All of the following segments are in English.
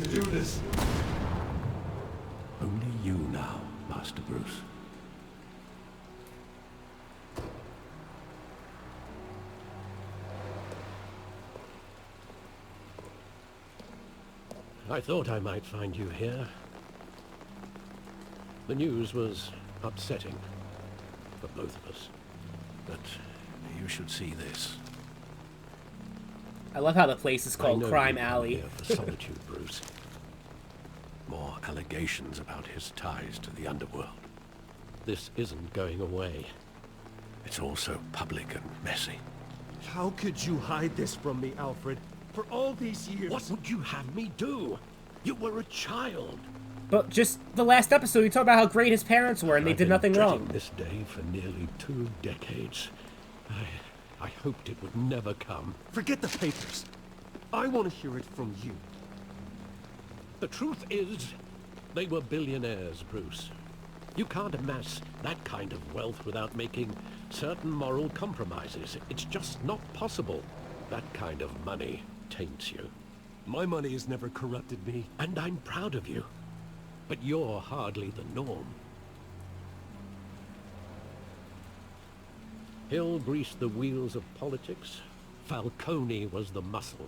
to do this. Only you now, Master Bruce. I thought I might find you here. The news was upsetting for both of us. But you should see this. I love how the place is I called know Crime you come Alley. here for solitude, Bruce. More allegations about his ties to the underworld. This isn't going away. It's all so public and messy. How could you hide this from me, Alfred? For all these years... What would you have me do? You were a child. But just the last episode, we talked about how great his parents were and they I've did been nothing dreading wrong. this day for nearly 2 decades. I hoped it would never come. Forget the papers. I want to hear it from you. The truth is, they were billionaires, Bruce. You can't amass that kind of wealth without making certain moral compromises. It's just not possible. That kind of money taints you. My money has never corrupted me. And I'm proud of you. But you're hardly the norm. Hill greased the wheels of politics. Falcone was the muscle.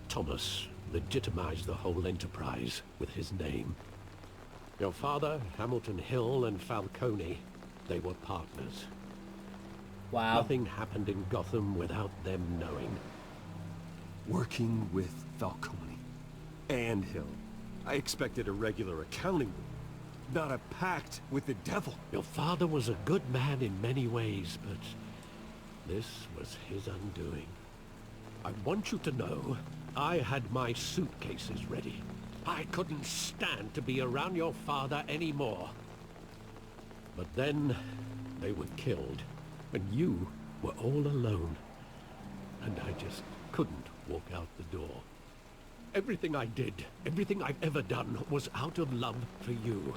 Thomas legitimized the whole enterprise with his name. Your father, Hamilton Hill, and Falcone, they were partners. Wow. Nothing happened in Gotham without them knowing. Working with Falcone and Hill. I expected a regular accounting, not a pact with the devil. Your father was a good man in many ways, but this was his undoing. I want you to know, I had my suitcases ready. I couldn't stand to be around your father anymore. But then, they were killed, and you were all alone. And I just couldn't walk out the door. Everything I did, everything I've ever done, was out of love for you.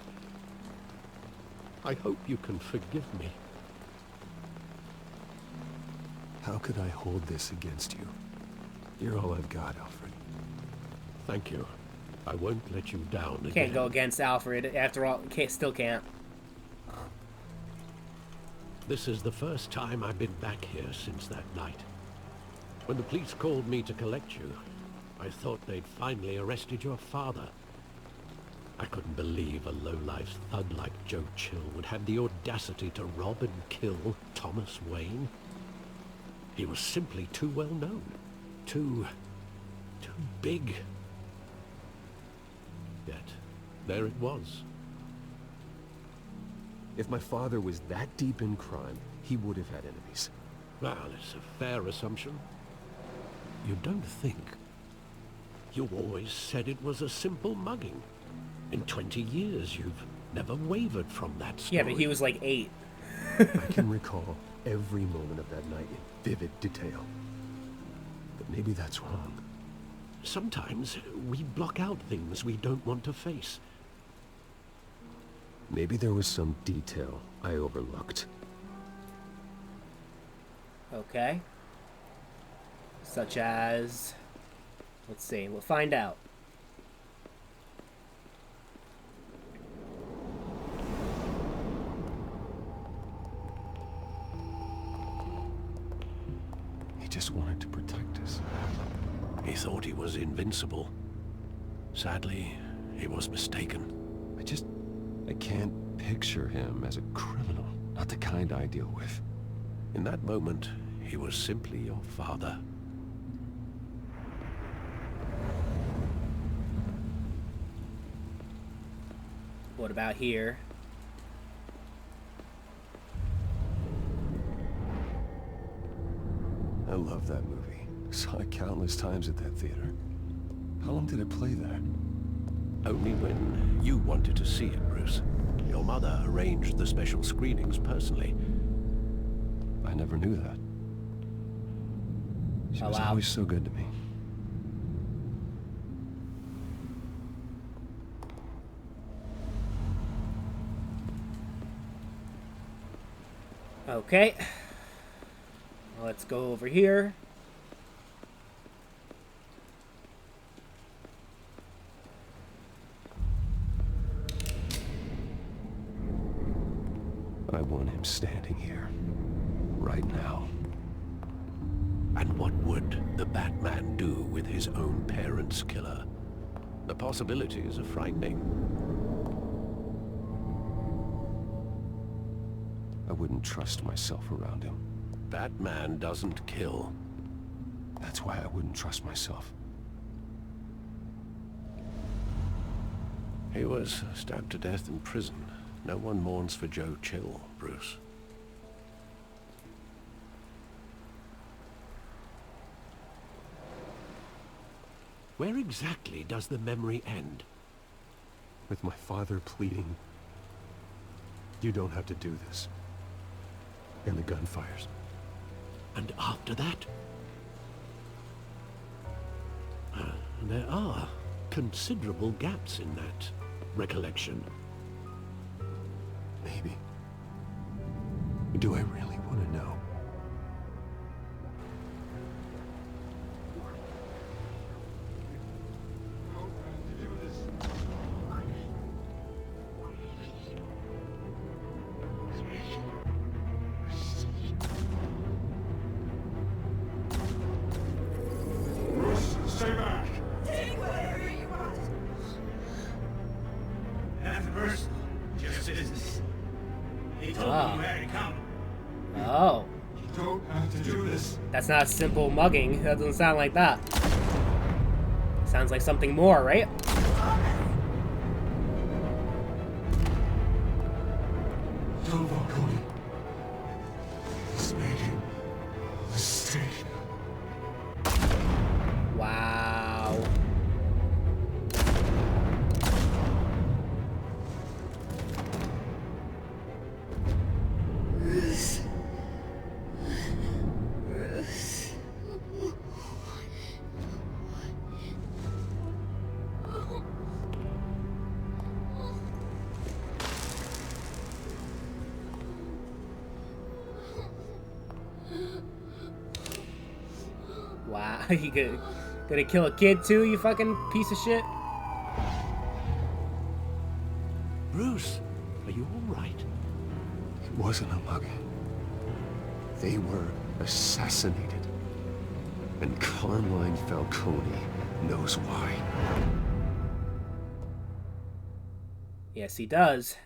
I hope you can forgive me. How could I hold this against you? You're all I've got, Alfred. Thank you. I won't let you down again. Can't go against Alfred. After all, still can't. This is the first time I've been back here since that night. When the police called me to collect you, I thought they'd finally arrested your father. I couldn't believe a low-life thug like Joe Chill would have the audacity to rob and kill Thomas Wayne. He was simply too well known. Too big. Yet, there it was. If my father was that deep in crime, he would have had enemies. Well, it's a fair assumption. You don't think. You always said it was a simple mugging. In 20 years, you've never wavered from that story. Yeah, but he was like 8. I can recall every moment of that night in vivid detail. But maybe that's wrong. Sometimes we block out things we don't want to face. Maybe there was some detail I overlooked. Okay. Such as... Let's see, we'll find out. He just wanted to protect us. He thought he was invincible. Sadly, he was mistaken. I can't picture him as a criminal. Not the kind I deal with. In that moment, he was simply your father. What about here? I love that movie. Saw it countless times at that theater. How long did it play there? Only when you wanted to see it, Bruce. Your mother arranged the special screenings personally. I never knew that. She was always so good to me. Okay. Let's go over here. want him standing here. Right now. And what would the Batman do with his own parents' killer? The possibilities are frightening. I wouldn't trust myself around him. Batman doesn't kill. That's why I wouldn't trust myself. He was stabbed to death in prison. No one mourns for Joe Chill, Bruce. Where exactly does the memory end? With my father pleading, "You don't have to do this." And the gunfires. And after that? There are considerable gaps in that recollection. Maybe. Do I really want to know? Stay back! Take whatever you want. Nothing personal, just business. He told Ah. me you had to come. Oh. You don't have to do this. That's not a simple mugging. That doesn't sound like that. Sounds like something more, right? Tell Falcone. He's making a mistake. Wow. Wow, you gonna kill a kid too, you fucking piece of shit? Bruce, are you all right? It wasn't a mugging. They were assassinated. And Carmine Falcone knows why. Yes, he does.